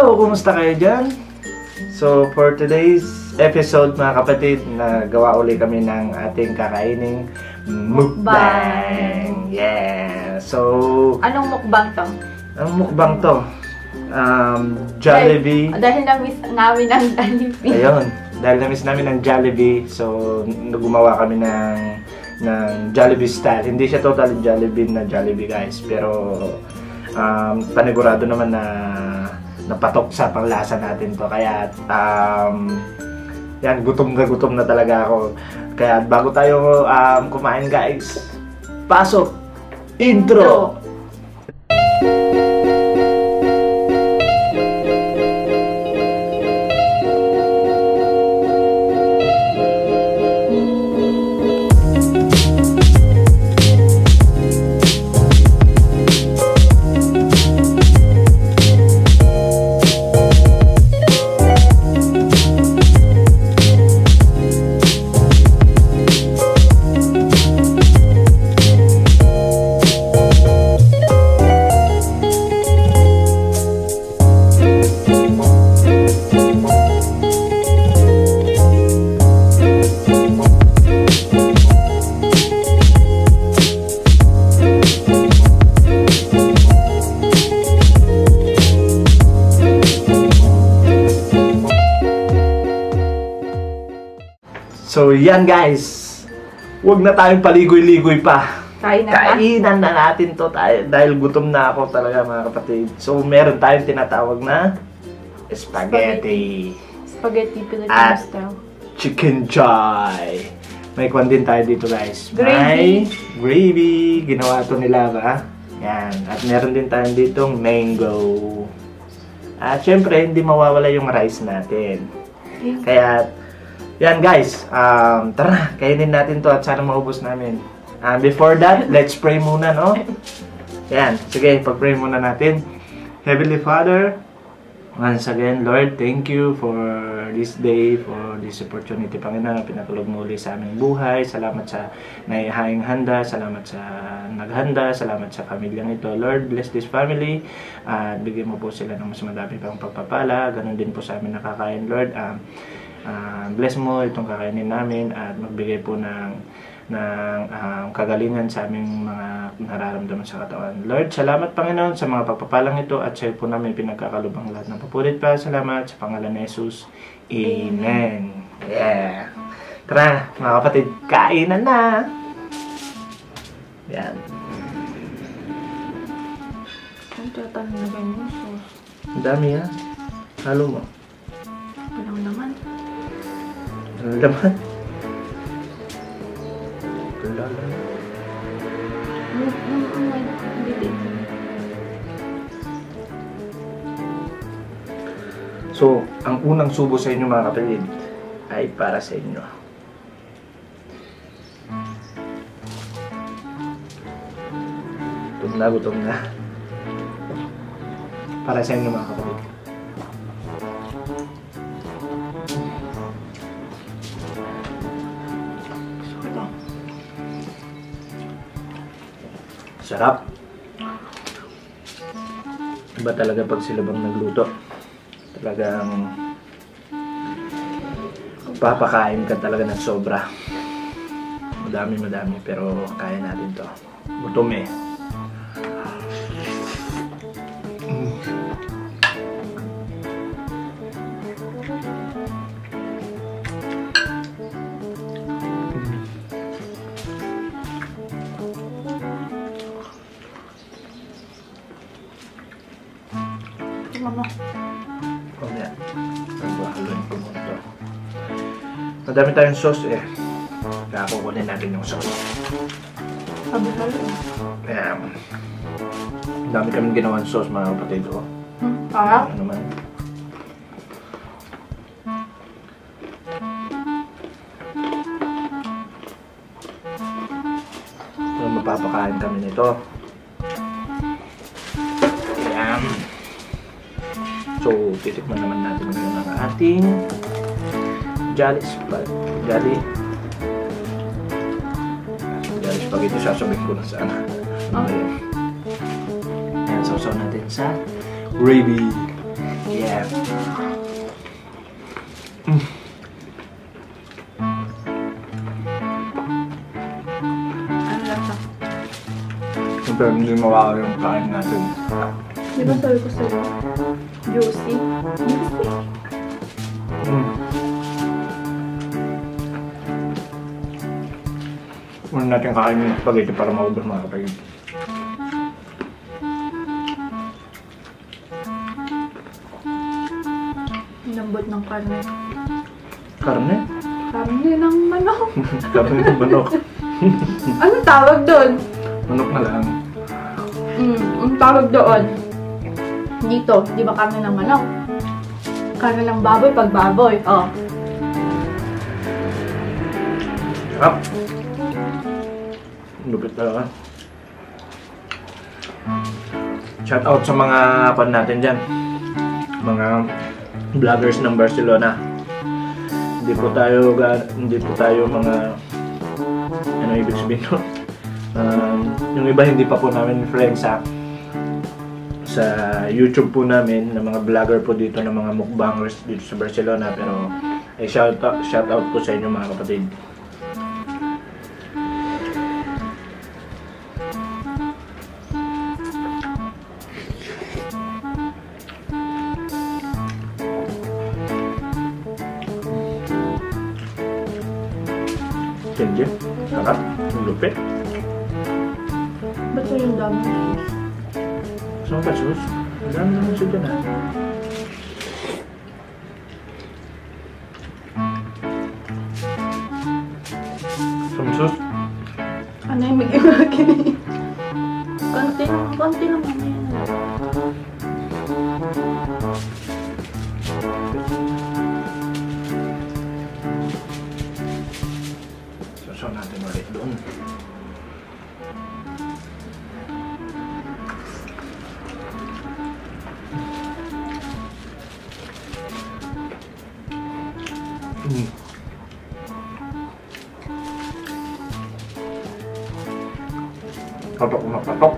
Hello! Kumusta kayo dyan? So, for today's episode mga kapatid, nagawa uli kami ng ating kakaining mukbang! Yeah! So, anong mukbang to? Anong mukbang to? Jollibee. Dahil na-miss namin ang Jollibee. Ayun, dahil na-miss namin ang Jollibee, so gumawa kami ng Jollibee style. Hindi siya totally Jollibee na Jollibee guys, pero panigurado naman na napatok sa panglasa natin to. Kaya yan, gutom na talaga ako. Kaya bago tayo kumain guys, pasok! Intro! So yan guys, huwag na tayong paligoy-ligoy pa. Kainan na natin to dahil gutom na ako talaga mga kapatid. So meron tayong tinatawag na spaghetti. Spaghetti Filipino at style. Chicken joy. May kwan din tayo dito guys. Gravy. May gravy. Ginawa to nila ba? Yan. At meron din tayo ditong mango. At syempre hindi mawawala yung rice natin. Kaya yan guys, tara na, kainin natin to at sana maubos namin. Before that, let's pray muna, no? Yan, sige, pag-pray muna natin. Heavenly Father, once again, Lord, thank you for this day, for this opportunity, Panginoon, na pinakulog mo uli sa aming buhay. Salamat sa naihaing handa, salamat sa naghanda, salamat sa pamilyang ito. Lord, bless this family, at bigyan mo po sila ng mas madami pang pagpapala. Ganon din po sa amin nakakain, Lord. Bless mo itong kakainin namin at magbigay po ng kagalingan sa aming mga nararamdaman sa katawan. Lord, salamat Panginoon sa mga pagpapalang ito at sa iyo po namin pinagkakalubang lahat ng papulit pa. Salamat sa pangalan ni Jesus. Amen. Yeah. Tara mga kapatid, kainan na! Yan. Ang total na ganyan sauce. Ang dami ha. Halo mo. Walang naman. Ano naman? Wala lang. So, ang unang subo sa inyo mga kapatid ay para sa inyo. Gutom na. Para sa inyo mga kapatid. Sarap. Iba talaga pag sila bang nagluto. Talagang papakain ka talaga ng sobra. Madami pero kaya natin to. Gutom eh. Madami tayong sauce eh. Kaya kukunin natin yung sauce. Kaya dami kami ginawang sauce mga kapatid ko. Para? Ano naman? So mapapakain kami nito. Ayan. So titikman naman natin ngayon ang ating Jolly spaghetti, sasabihin ko na sana. Ayan, sausaw natin sa gravy. Yeah. Ano lasa? Siyempre, hindi mawawala yung kain natin. Di ba sabi ko sa'yo? Juicy? Juicy? Muna natin kakain yung spaghetti para maubos mga kapatid. Lambot ng karne. Karne? Karne ng manok. Karne ng manok. Ano tawag doon? Manok na lang. Ang tawag doon. Dito, di ba karne ng manok? Karne ng baboy pag baboy. Oh. Sarap. Lupit talaga. Shout out sa mga pan natin dyan. Mga vloggers ng Barcelona. Hindi po tayo mga ano ibig sabihin no? Yung iba hindi pa po namin friends sa YouTube po namin ng mga vlogger po dito ng mga mukbangers dito sa Barcelona, pero ay shout out po sa inyo mga kapatid. Hindi, sarap, lupit. Ba't so yung dami? Saan ka, sus? Dami naman siya dyan, ha? Saan, sus? Ano yung mag-iwakin eh? Konti lang mamaya na lang. Sasaw natin ulit doon. Patok na patok.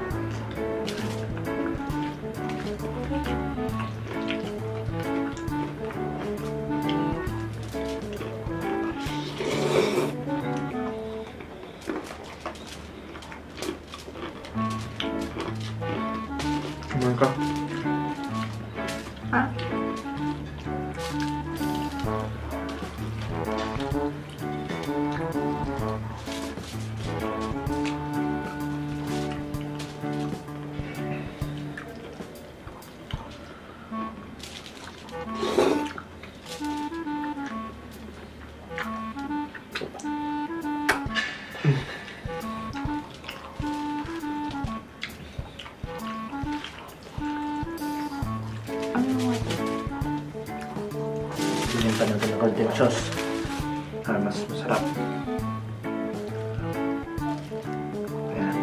Kumain ka. Ah? Ano yung ito? Bigyan pa natin ng konting sauce. Mas masarap. Ayan.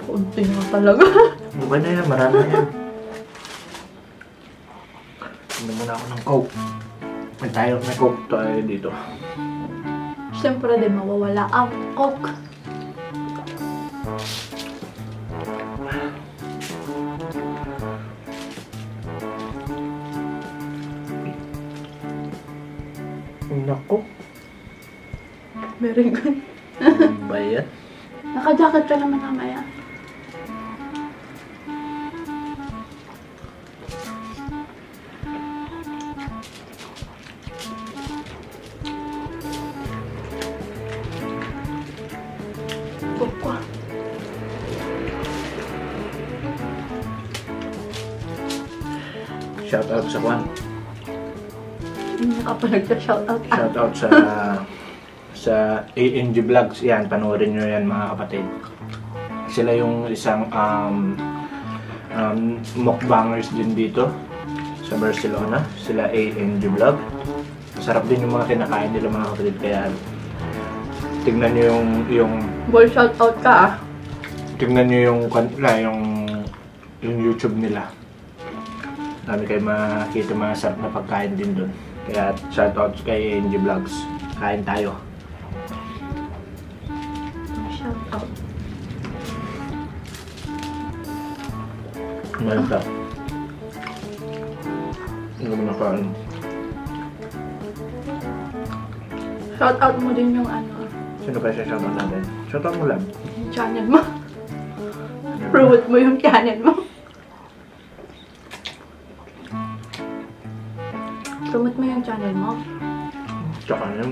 Kunti nga talaga. Bukan na yan, marami na yan. Tignan muna ako ng Coke. May Coke tayo dito. Siyempre di mawawala ang Coke. Naku. Very good. Ano ba yan? Naka-jacket ka naman mamaya. Coke. Shout out sa Juan. Hindi ka pa nagsa-shoutout. Shout out sa ANG Vlogs. Yan, panoorin nyo yan mga kapatid. Sila yung isang mukbangers din dito sa Barcelona. Sila ANG Vlog. Masarap din yung mga kinakain nila mga kapatid. Kaya tignan nyo yung Ball shoutout ka ah. tignan nyo yung YouTube nila. Dami kayo makikita mga sarap na pagkain din doon. Kaya shoutout kay ANG Vlogs. Kain tayo. Shoutout. Meron ka. Hindi ko nakain. Shoutout mo din yung ano, Sino ba siya shoutout natin? Shoutout mo lang. yung channel mo. Promote mo yung channel mo. Promote mo yung channel mo. Tsaka yun.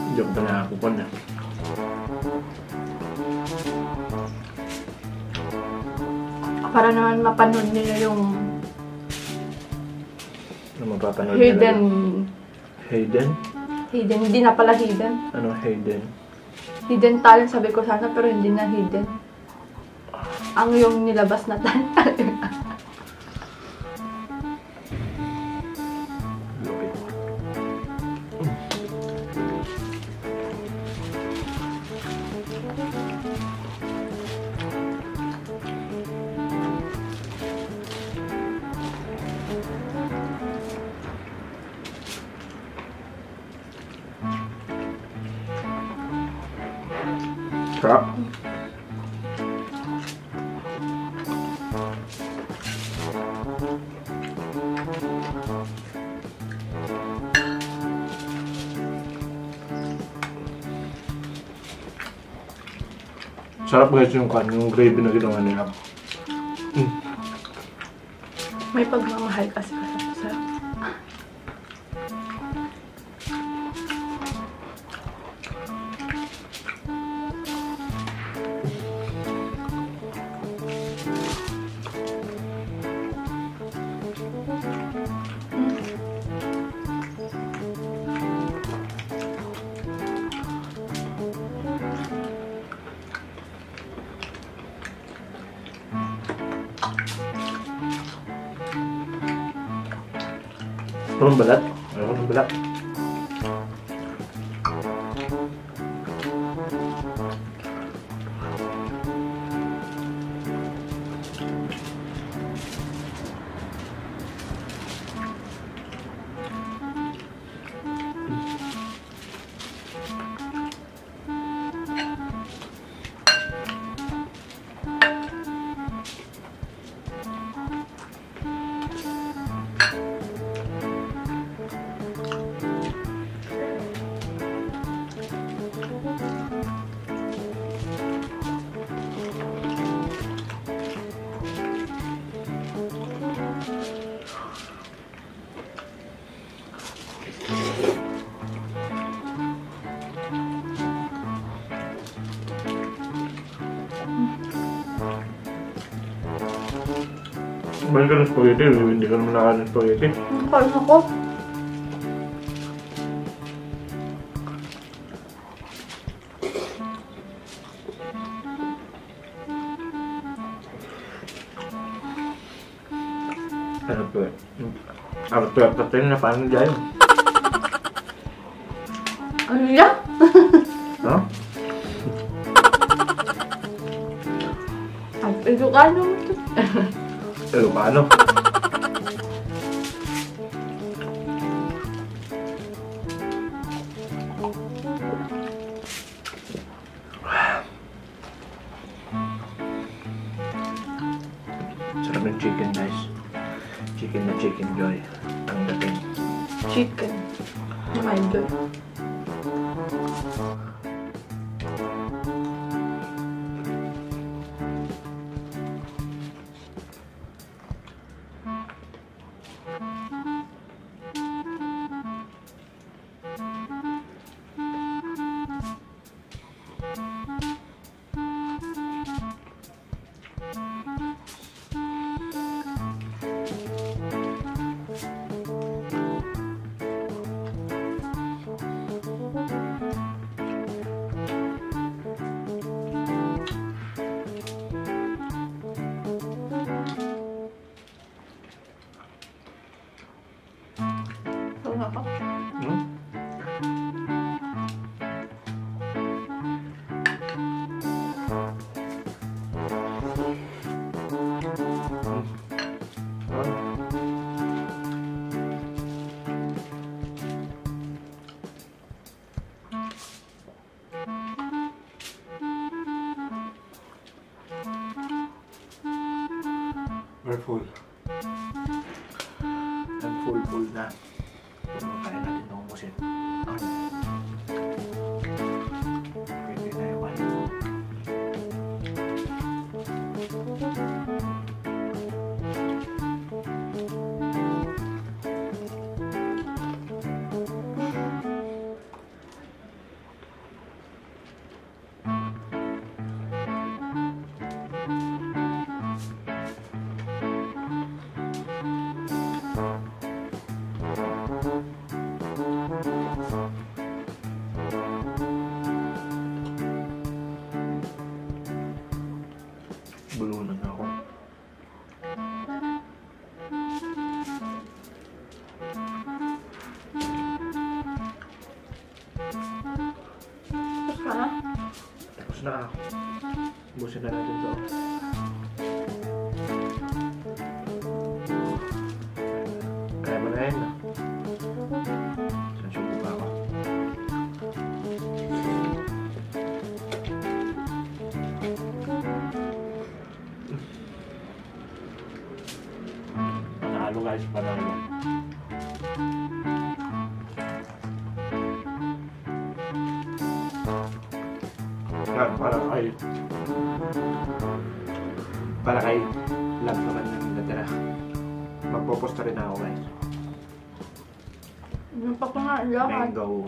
Hindi ko pa nakakupon na. Para naman mapanood nila yung Ano mapapanood hidden. Hayden? Hidden. Hindi na pala hidden. Ano Hayden? Hidden talent sabi ko sana pero hindi na hidden. Ang yung nilabas na talent. Lupit. Sarap. Sarap guys yung gravy na ginawa nila. May pagmamahal kasi sa Walang balat? Ayaw ng balat. Kumain ka ng spaghetti, hindi ka naman nakain ng spaghetti. kain ako. Ano po eh? Apat na paano dyan? Ano yan? No? Ay, Ilocano mo ito. Eh, paano? Sarap ng chicken guys. Chicken na chicken joy. Ang dating. Chicken. My God. We're full. Nag-full na. Kaya natin itong umusin. Pwede na yung ano. Bulunan na ako. Tapos ka na? Tapos na ako. Busin na natin ito. Kaya mo na yun, no? Sansubo pa ako. Panalo guys, panalo. Yan, para kay love naman yung natira. Magpo-posta rin ako guys. Yung pa nga, lahat. Mango.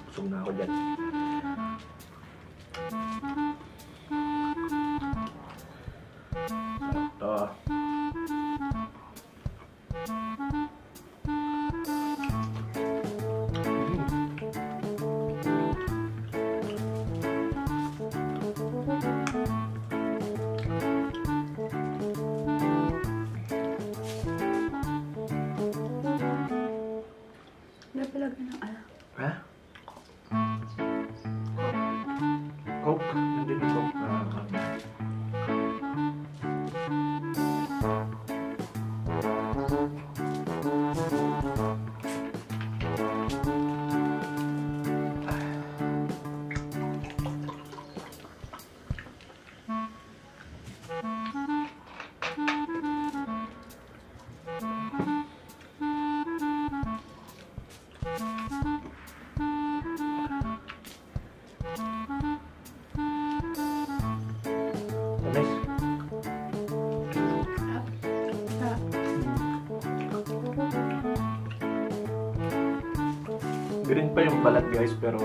Busog na ako dyan. Sarap to. Napalagay ng ano. Ha? Coke? Hindi na Coke. Tamis. Green pa yung balat guys, pero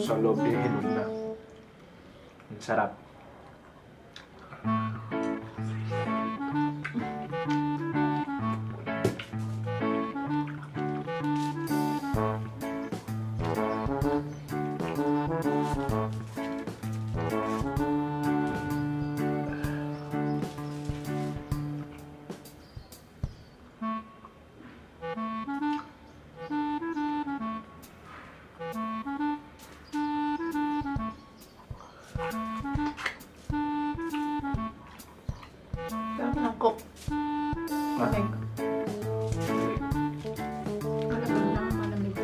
sa loob yung hinog na. Ang sarap. Sarap ng coke. Malamig. Malamig na, malamig.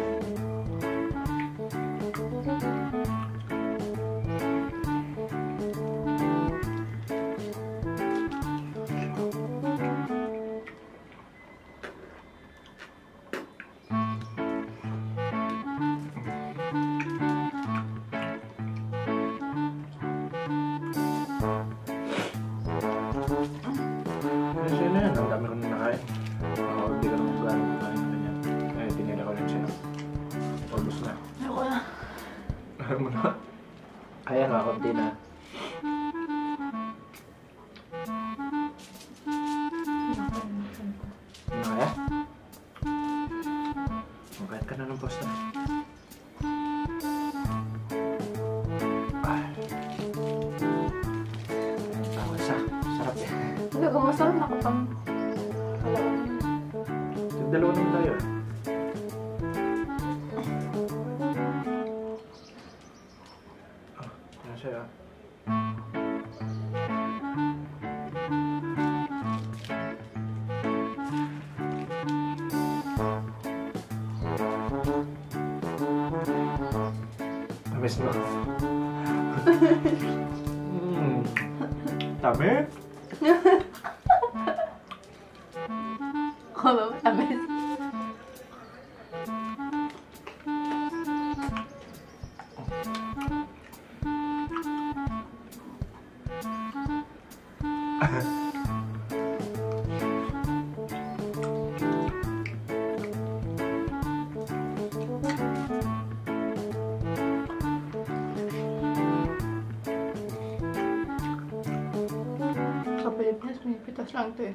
Kasi na yan, ang dami ko na nakain. Ako, hindi ko naman gano'ng kumain naman yan. Kaya tinira ko lang siya. Almost na. Ayoko na. Ayaw mo na. Kaya nga, konti na. Ano kaya? Magkait ka na ng posta. Tawag sa. Sarap yan. Talaga masarap na kapang Dalawa naman tayo. Yan siya. Tamis na. Tamis? Ako ba matamis? Sa Pilipinas, may pitas lang ito eh.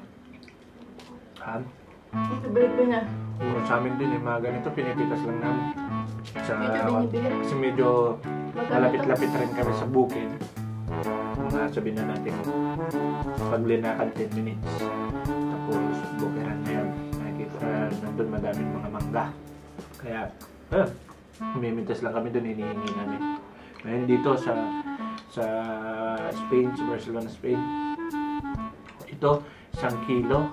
Han? Sa Pilipinas. Puro sa amin din, mga ganito, pinipitas lang namin. Medyo binibili. Kasi medyo malapit-lapit rin kami sa bukid. Mga sabihin na natin, paglinakad 10 minutes. Tapos, bukiran na yan. Nakikita, nandun madaming mga mangga. Kaya, umimintas lang kami dun, hinihingi namin. Ngayon dito sa Spain, sa Barcelona, Spain. Ito, 1 kilo,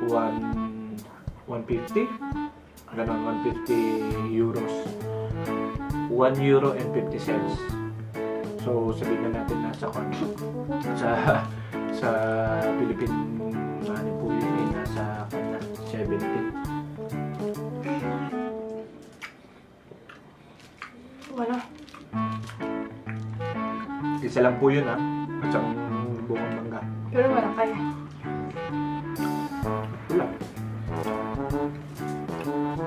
150. Ganon, 150 euros. 1 euro and 50 cents. So, sabihin na natin nasa sa Philippine money po yun eh, nasa 70. Wala. Isa lang po yun ha. At siyang buong mangga. Pero wala kaya. Wala.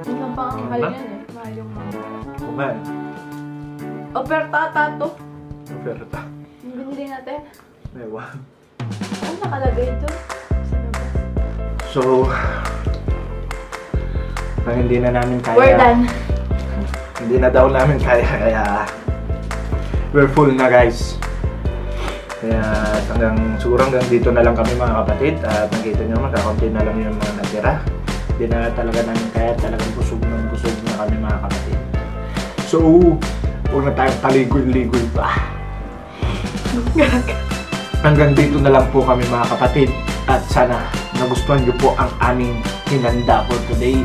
Hindi pa ang mahal yan eh. Mahal yung mga. Kuman. Oferta ata to. Oferta. Yung binili natin. Ewa. Ano nakalagay ito? So, pag hindi na namin kaya. We're done. Hindi na daw namin kaya. Kaya, we're full na guys. Kaya siguro hanggang dito na lang kami mga kapatid. At nakita nyo naman, kakaunti na lang yung mga natira. Hindi na talaga namin kaya, talagang busog na kami mga kapatid. So, huwag na tayong paligoy-ligoy pa. Hanggang dito na lang po kami mga kapatid. At sana nagustuhan nyo po ang aming hinanda for today.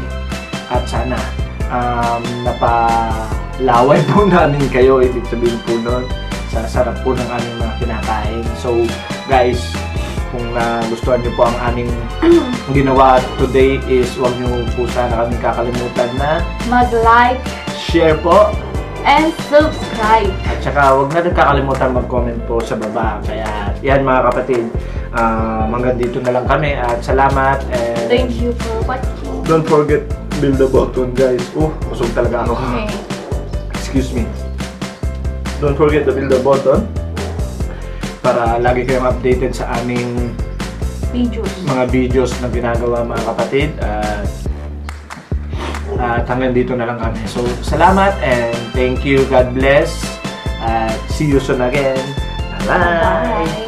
At sana napalaway po namin kayo. Ibig sabihin po nun, sa sarap po ng aming mga kinakain. So guys, kung nagustuhan nyo po ang aming ginawa today is huwag nyo po sana kaming kakalimutan na mag-like, share po, and subscribe. at saka huwag na rin kakalimutan mag-comment po sa baba. Kaya yan mga kapatid, hanggang dito na lang kami at salamat and Thank you for watching. don't forget build the button guys. Busog talaga ako. Okay. Excuse me. Don't forget to build the button para lagi kayong updated sa aming mga videos na ginagawa mga kapatid. At hanggang dito na lang kami. So, salamat and thank you. God bless. At see you soon again. Bye-bye! Bye.